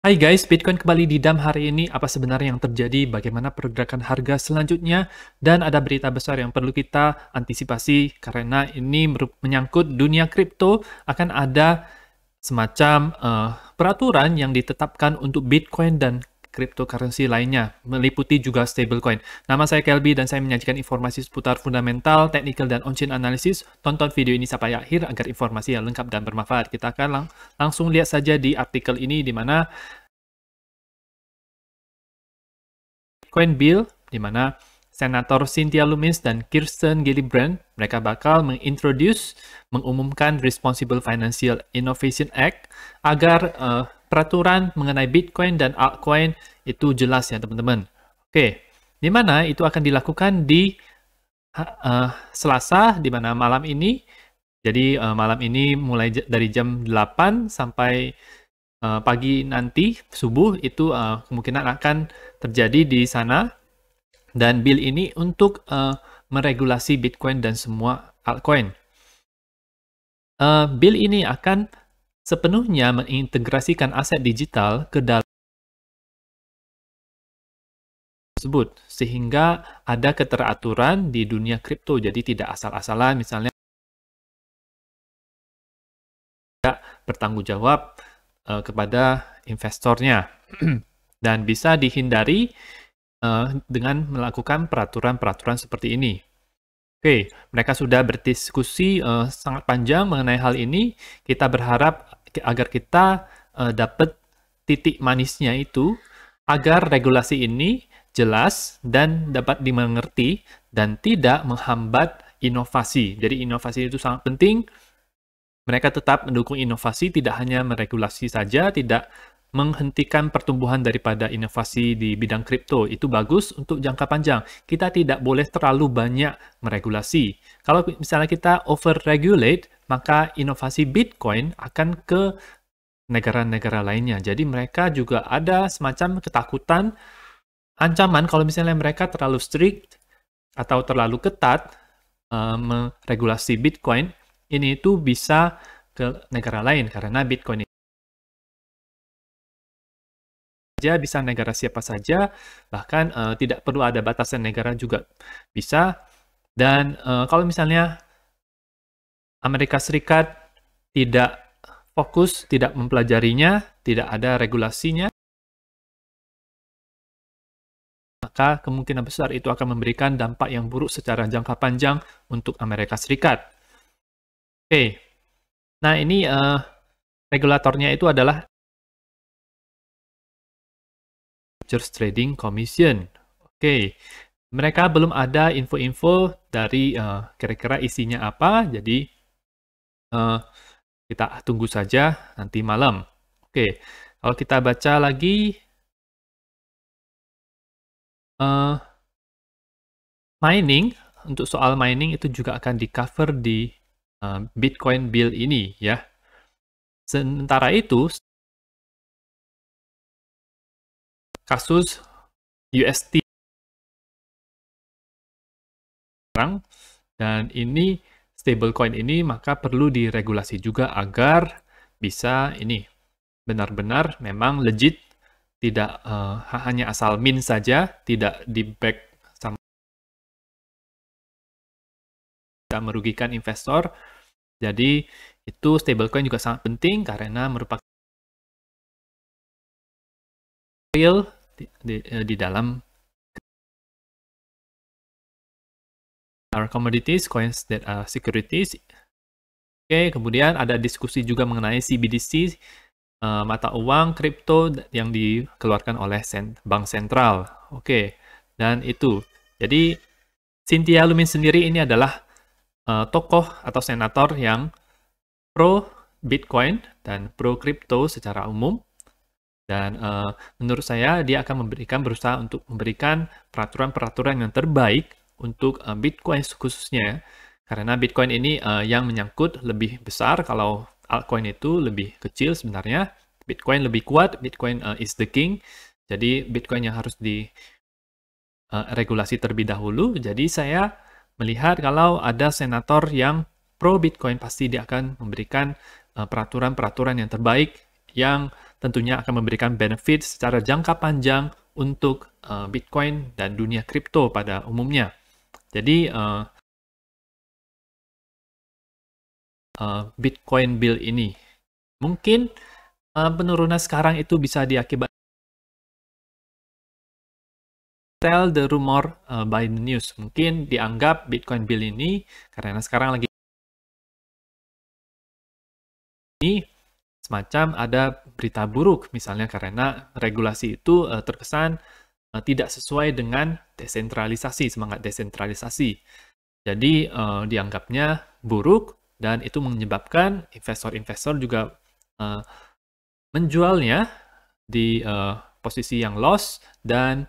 Hai guys, Bitcoin kembali di DAM hari ini. Apa sebenarnya yang terjadi? Bagaimana pergerakan harga selanjutnya? Dan ada berita besar yang perlu kita antisipasi karena ini menyangkut dunia kripto. Akan ada semacam peraturan yang ditetapkan untuk Bitcoin dan cryptocurrency lainnya, meliputi juga stablecoin. Nama saya Kelby dan saya menyajikan informasi seputar fundamental, technical, dan on-chain analysis. Tonton video ini sampai akhir agar informasi yang lengkap dan bermanfaat. Kita akan langsung lihat saja di artikel ini di mana Bitcoin Bill, di mana Senator Cynthia Lummis dan Kirsten Gillibrand, mereka bakal mengumumkan Responsible Financial Innovation Act agar peraturan mengenai Bitcoin dan altcoin itu jelas ya teman-teman. Oke, di mana itu akan dilakukan di Selasa, di mana malam ini. Jadi malam ini mulai dari jam 8 sampai pagi nanti, subuh, itu kemungkinan akan terjadi di sana. Dan bill ini untuk meregulasi Bitcoin dan semua altcoin. Bill ini akan sepenuhnya mengintegrasikan aset digital ke dalam tersebut, sehingga ada keteraturan di dunia kripto. Jadi tidak asal-asalan, misalnya tidak bertanggung jawab kepada investornya. Dan bisa dihindari dengan melakukan peraturan-peraturan seperti ini. Oke, mereka sudah berdiskusi sangat panjang mengenai hal ini. Kita berharap agar kita dapat titik manisnya itu, agar regulasi ini jelas dan dapat dimengerti dan tidak menghambat inovasi. Jadi inovasi itu sangat penting. Mereka tetap mendukung inovasi, tidak hanya meregulasi saja, tidak menghentikan pertumbuhan daripada inovasi di bidang kripto. Itu bagus untuk jangka panjang. Kita tidak boleh terlalu banyak meregulasi. Kalau misalnya kita over-regulate, maka inovasi Bitcoin akan ke negara-negara lainnya. Jadi mereka juga ada semacam ketakutan, ancaman kalau misalnya mereka terlalu strict atau terlalu ketat meregulasi Bitcoin, ini itu bisa ke negara lain karena Bitcoin bisa negara siapa saja, bahkan tidak perlu ada batasan negara juga bisa. Dan kalau misalnya Amerika Serikat tidak fokus, tidak mempelajarinya, tidak ada regulasinya, maka kemungkinan besar itu akan memberikan dampak yang buruk secara jangka panjang untuk Amerika Serikat. Oke, nah ini regulatornya itu adalah Futures Trading Commission. Oke, mereka belum ada info-info dari kira-kira isinya apa, jadi kita tunggu saja nanti malam. Oke, kalau kita baca lagi, mining, untuk soal mining itu juga akan di-cover di Bitcoin Bill ini ya. Sementara itu, kasus UST dan ini stablecoin ini maka perlu diregulasi juga agar bisa ini benar-benar memang legit, tidak hanya asal mint saja, tidak di-back sama, tidak merugikan investor. Jadi itu stablecoin juga sangat penting karena merupakan real di dalam are commodities, coins that are securities. Oke, kemudian ada diskusi juga mengenai CBDC, mata uang kripto yang dikeluarkan oleh bank sentral. Oke, dan itu. Jadi Cynthia Lummis sendiri ini adalah tokoh atau senator yang pro Bitcoin dan pro kripto secara umum. Dan menurut saya dia akan berusaha untuk memberikan peraturan-peraturan yang terbaik untuk Bitcoin khususnya. Karena Bitcoin ini yang menyangkut lebih besar, kalau altcoin itu lebih kecil sebenarnya. Bitcoin lebih kuat, Bitcoin is the king. Jadi Bitcoin yang harus diregulasi terlebih dahulu. Jadi saya melihat kalau ada senator yang pro Bitcoin, pasti dia akan memberikan peraturan-peraturan yang terbaik yang tentunya akan memberikan benefit secara jangka panjang untuk Bitcoin dan dunia kripto pada umumnya. Jadi, Bitcoin Bull ini mungkin penurunan sekarang itu bisa diakibatkan tell the rumor by the news. Mungkin dianggap Bitcoin Bull ini karena sekarang lagi ini semacam ada berita buruk, misalnya karena regulasi itu terkesan tidak sesuai dengan desentralisasi, semangat desentralisasi. Jadi dianggapnya buruk dan itu menyebabkan investor-investor juga menjualnya di posisi yang loss, dan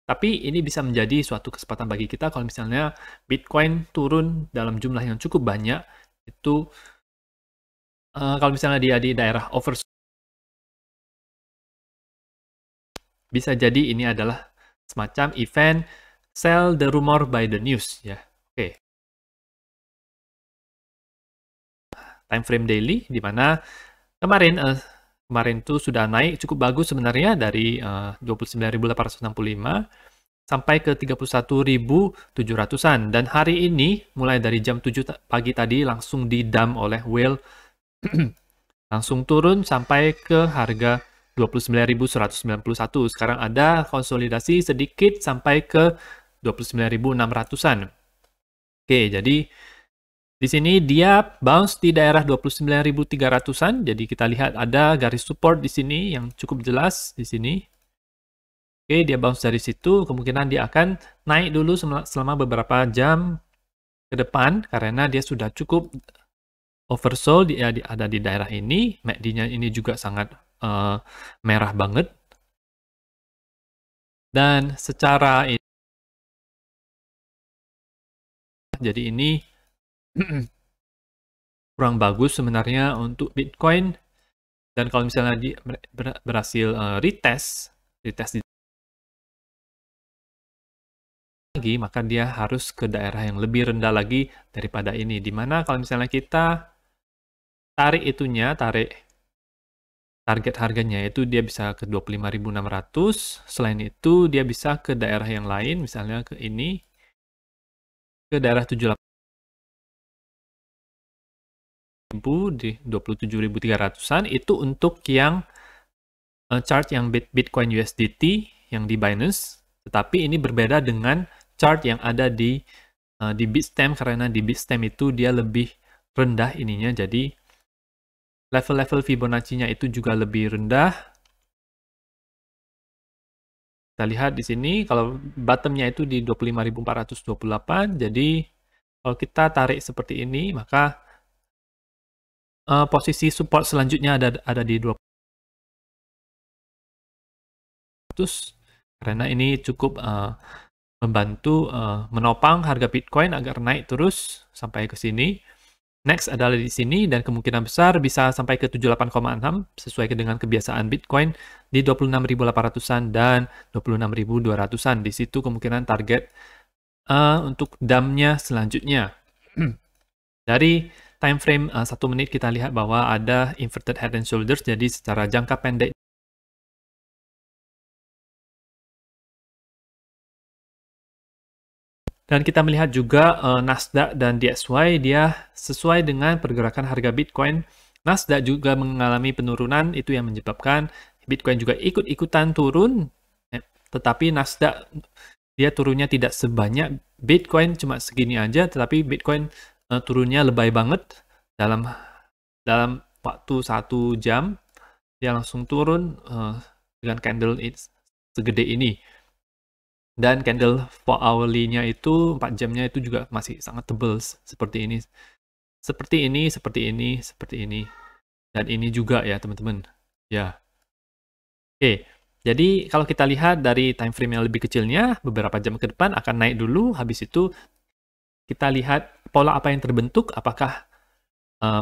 tapi ini bisa menjadi suatu kesempatan bagi kita kalau misalnya Bitcoin turun dalam jumlah yang cukup banyak. Itu kalau misalnya dia di daerah oversold, bisa jadi ini adalah semacam event sell the rumor by the news, ya. Oke. Time frame daily, di mana kemarin itu sudah naik cukup bagus sebenarnya dari 29.865 sampai ke 31.700-an. Dan hari ini, mulai dari jam 7 pagi tadi, langsung di-dump oleh whale. Langsung turun sampai ke harga 29.191. Sekarang ada konsolidasi sedikit sampai ke 29.600-an. Oke, jadi di sini dia bounce di daerah 29.300-an. Jadi kita lihat ada garis support di sini yang cukup jelas di sini. Oke, dia bounce dari situ. Kemungkinan dia akan naik dulu selama beberapa jam ke depan karena dia sudah cukup oversold. Dia ada di daerah ini. MACD-nya ini juga sangat merah banget. Dan secara ini, jadi ini kurang bagus sebenarnya untuk Bitcoin. Dan kalau misalnya dia berhasil retest lagi, maka dia harus ke daerah yang lebih rendah lagi daripada ini. Dimana kalau misalnya kita tarik target harganya itu dia bisa ke 25.600. Selain itu dia bisa ke daerah yang lain, misalnya ke ini, ke daerah 78.000 di 27.300-an. Itu untuk yang chart yang Bitcoin USDT yang di Binance. Tetapi ini berbeda dengan chart yang ada di Bitstamp, karena di Bitstamp itu dia lebih rendah ininya, jadi level-level Fibonacci-nya itu juga lebih rendah. Kita lihat di sini kalau bottom-nya itu di 25.428. Jadi kalau kita tarik seperti ini, maka posisi support selanjutnya ada di 200, karena ini cukup membantu menopang harga Bitcoin agar naik terus sampai ke sini. Next adalah di sini, dan kemungkinan besar bisa sampai ke 78,6 sesuai dengan kebiasaan Bitcoin di 26.800-an dan 26.200-an. Di situ kemungkinan target untuk dump-nya selanjutnya. Dari time frame 1 menit kita lihat bahwa ada inverted head and shoulders, jadi secara jangka pendek dan kita melihat juga Nasdaq dan DXY dia sesuai dengan pergerakan harga Bitcoin. Nasdaq juga mengalami penurunan, itu yang menyebabkan Bitcoin juga ikut-ikutan turun. Tetapi Nasdaq dia turunnya tidak sebanyak Bitcoin, cuma segini aja. Tetapi Bitcoin turunnya lebay banget dalam waktu 1 jam. Dia langsung turun dengan candle segede ini. Dan candle 4 hourly-nya itu 4 jamnya itu juga masih sangat tebal seperti ini. Seperti ini. Dan ini juga ya, teman-teman. Ya. Oke. Jadi kalau kita lihat dari time frame yang lebih kecilnya, beberapa jam ke depan akan naik dulu. Habis itu kita lihat pola apa yang terbentuk, apakah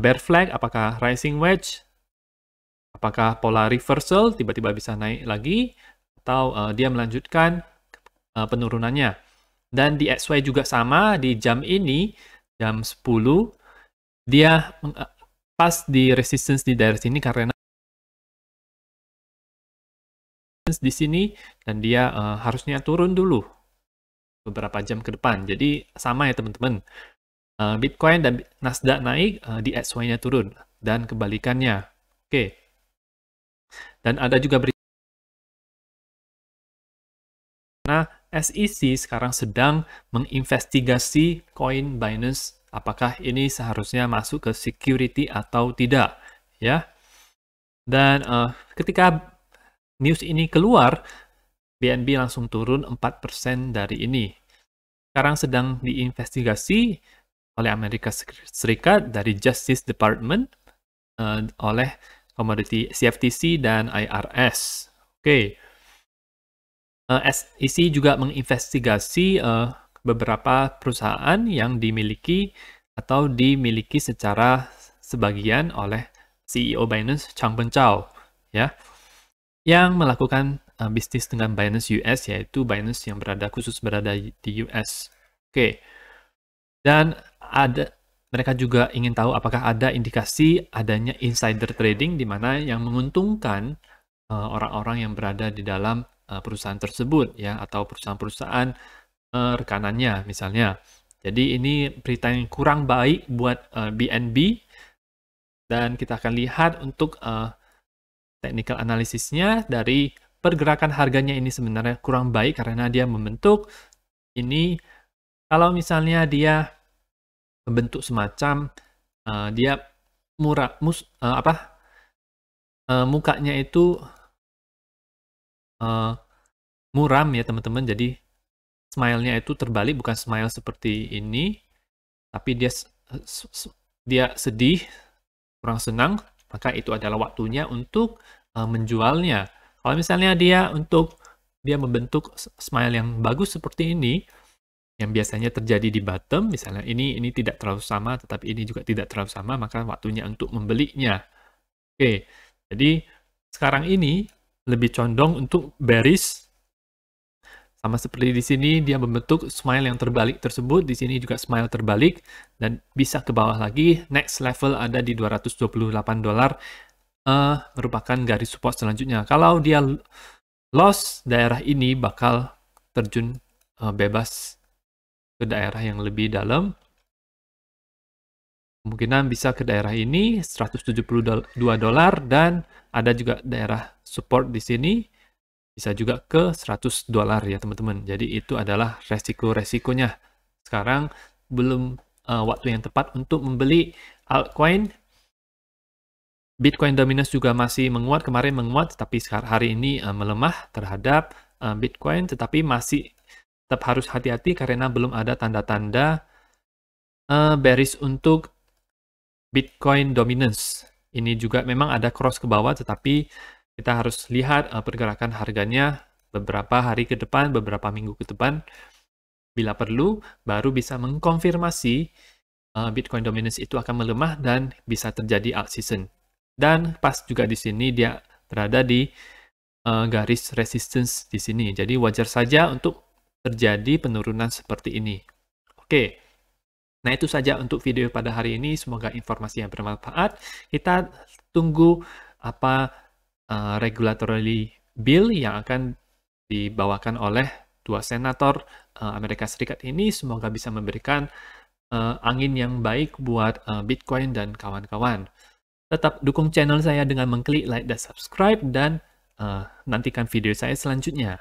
bear flag, apakah rising wedge, apakah pola reversal tiba-tiba bisa naik lagi, atau dia melanjutkan penurunannya. Dan di XY juga sama, di jam ini, jam 10, dia pas di resistance di daerah sini karena di sini dan dia harusnya turun dulu beberapa jam ke depan. Jadi sama ya teman-teman. Bitcoin dan Nasdaq naik, di XY-nya turun dan kebalikannya. Oke. Dan ada juga berita SEC sekarang sedang menginvestigasi koin Binance, apakah ini seharusnya masuk ke security atau tidak, ya. Dan ketika news ini keluar, BNB langsung turun 4% dari ini. Sekarang sedang diinvestigasi oleh Amerika Serikat dari Justice Department, oleh Commodity CFTC dan IRS. Oke. SEC juga menginvestigasi beberapa perusahaan yang dimiliki atau dimiliki secara sebagian oleh CEO Binance Changpeng Zhao, ya, yang melakukan bisnis dengan Binance US, yaitu Binance yang khusus berada di US. Oke. Dan mereka juga ingin tahu apakah ada indikasi adanya insider trading di mana yang menguntungkan orang-orang yang berada di dalam perusahaan tersebut, ya, atau perusahaan-perusahaan rekanannya misalnya. Jadi ini berita yang kurang baik buat BNB, dan kita akan lihat untuk technical analisisnya. Dari pergerakan harganya ini sebenarnya kurang baik karena dia membentuk ini. Kalau misalnya dia membentuk semacam dia mukanya itu muram ya teman-teman, jadi smile-nya itu terbalik, bukan smile seperti ini, tapi dia sedih, kurang senang, maka itu adalah waktunya untuk menjualnya. Kalau misalnya dia membentuk smile yang bagus seperti ini, yang biasanya terjadi di bottom, misalnya ini tidak terlalu sama, tetapi ini juga tidak terlalu sama, maka waktunya untuk membelinya. Oke, jadi sekarang ini lebih condong untuk bearish. Sama seperti di sini, dia membentuk smile yang terbalik tersebut, di sini juga smile terbalik, dan bisa ke bawah lagi. Next level ada di $228, merupakan garis support selanjutnya. Kalau dia loss daerah ini, bakal terjun bebas ke daerah yang lebih dalam. Kemungkinan bisa ke daerah ini, $172, dan ada juga daerah support di sini, bisa juga ke $100 ya teman-teman. Jadi itu adalah resiko-resikonya. Sekarang belum waktu yang tepat untuk membeli altcoin. Bitcoin dominance juga masih menguat, kemarin menguat, tetapi hari ini melemah terhadap Bitcoin, tetapi masih tetap harus hati-hati karena belum ada tanda-tanda bearish untuk Bitcoin dominance. Ini juga memang ada cross ke bawah, tetapi kita harus lihat pergerakan harganya beberapa hari ke depan, beberapa minggu ke depan. Bila perlu, baru bisa mengkonfirmasi Bitcoin dominance itu akan melemah dan bisa terjadi alt season. Dan pas juga di sini dia berada di garis resistance di sini. Jadi wajar saja untuk terjadi penurunan seperti ini. Oke. Nah, itu saja untuk video pada hari ini. Semoga informasi yang bermanfaat. Kita tunggu apa regulatory bill yang akan dibawakan oleh dua senator Amerika Serikat ini. Semoga bisa memberikan angin yang baik buat Bitcoin dan kawan-kawan. Tetap dukung channel saya dengan mengklik like dan subscribe, dan nantikan video saya selanjutnya.